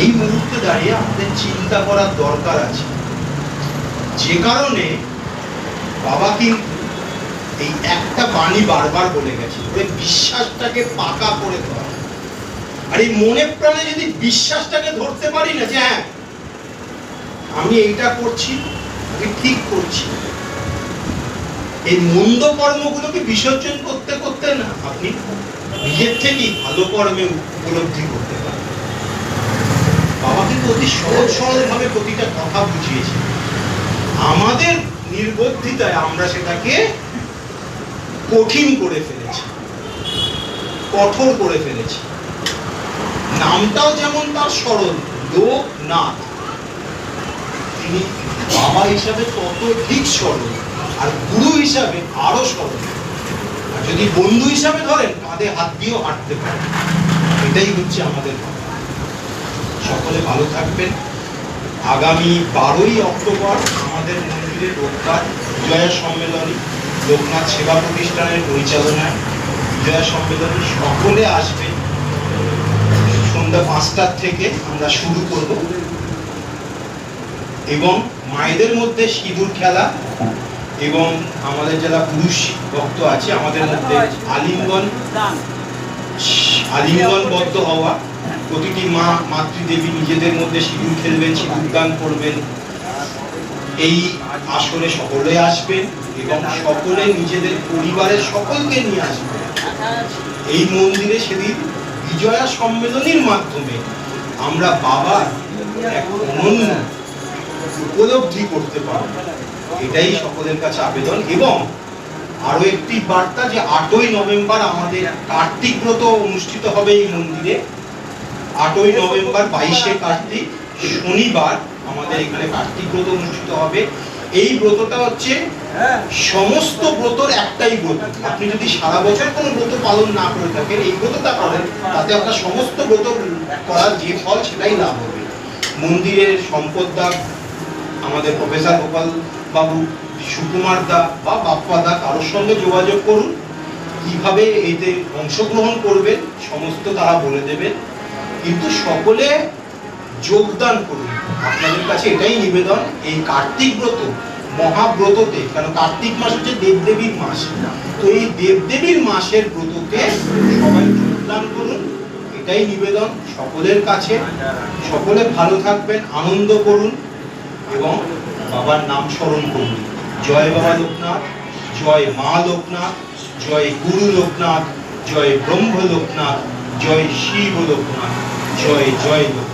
এই মুহূর্তে দাঁড়িয়ে আমাদের চিন্তা করার দরকার আছে, যে কারণে বাবা কিন্তু এই একটা বাণী বারবার বলে গেছে, ওই বিশ্বাসটাকে পাকা করে ধরা। আর এই মনে প্রাণে যদি বিশ্বাসটাকে ধরতে পারি না যে হ্যাঁ আমি এইটা করছি, আমি ঠিক করছি, এই মন্দ কর্মগুলোকে বিসর্জন করতে করতে না আপনি নিজের থেকেই ভালো কর্মে উপলব্ধি করতে পারেন। বাবা কিন্তু অতি সহজ সরল ভাবে প্রতিটা কথা বুঝিয়েছে। আমাদের নির্বুদ্ধিতায় আমরা সেটাকে কঠিন করে ফেলেছি, কঠোর করে ফেলেছি। নামটাও যেমন তার সরল, লোকনাথ, তিনি বাবা হিসাবে তত ঠিক সরল, আর গুরু হিসাবে আরো সরল। আর যদি বন্ধু হিসাবে ধরেন কাঁধে হাত দিয়েও হাঁটতে পারেন। এটাই হচ্ছে আমাদের কথা। সকলে ভালো থাকবেন। আগামী 12ই অক্টোবর আমাদের মন্দিরে রোববার বিজয়া সম্মেলনী, লোকনাথ সেবা প্রতিষ্ঠানের পরিচালনায় বিজয়া সম্মেলনী। সকলে আসবেন। সন্ধ্যা 5টার থেকে আমরা শুরু করব এবং মায়েদের মধ্যে সিঁদুর খেলা এবং আমাদের যারা পুরুষ ভক্ত আছে আমাদের মধ্যে আলিঙ্গনবদ্ধ হওয়া। প্রতিটি মা মাতৃদেবী নিজেদের মধ্যে সিঁদুর খেলবেন, সিঁদুর দান করবেন। এই আসরে সকলে আসবেন এবং সকলে নিজেদের পরিবারের সকলকে নিয়ে আসবেন। এই মন্দিরে সেদিন বিজয়া সম্মেলনীর মাধ্যমে আমরা বাবার এক অনন্য উপলব্ধি করতে পারব, এটাই সকলের কাছে আবেদন। এবং আরো একটি বার্তা যে 8ই নভেম্বর আমাদের কার্তিক ব্রত অনুষ্ঠিত হবে এই মন্দিরে। 8ই নভেম্বর 22শে কার্তিক শনিবার আমাদের এখানে কার্তিক ব্রত অনুষ্ঠিত হবে। এই ব্রতটা হচ্ছে সমস্ত ব্রতর একটাই ব্রত। আপনি যদি সারা বছর কোনো ব্রত পালন না করে থাকেন, এই ব্রতটা করেন, তাতে আপনার সমস্ত ব্রত করার যে ফল সেটাই লাভ হবে। মন্দিরের সম্পদদা আমাদের প্রফেসর গোপাল বাবু, সুকুমার দা বা বাপ্পা দা, কারোর সঙ্গে যোগাযোগ করুন। কিভাবে এতে অংশগ্রহণ করবেন সমস্ত তারা বলে দেবেন। কিন্তু সকলে যোগদান করুন। আপনাদের কাছে এটাই নিবেদন, এই কার্তিক ব্রত মহাব্রততে, কারণ কার্তিক মাস হচ্ছে দেবদেবীর মাস, তো এই দেবদেবীর মাসের ব্রততে সবাই যোগদান করুন, এটাই নিবেদন সকলের কাছে। সকলে ভালো থাকবেন, আনন্দ করুন এবং বাবার নাম স্মরণ করুন। জয় বাবা লোকনাথ, জয় মা লোকনাথ, জয় গুরু লোকনাথ, জয় ব্রহ্ম লোকনাথ, জয় শিব লোকনাথ, জয় জয় লোকনাথ।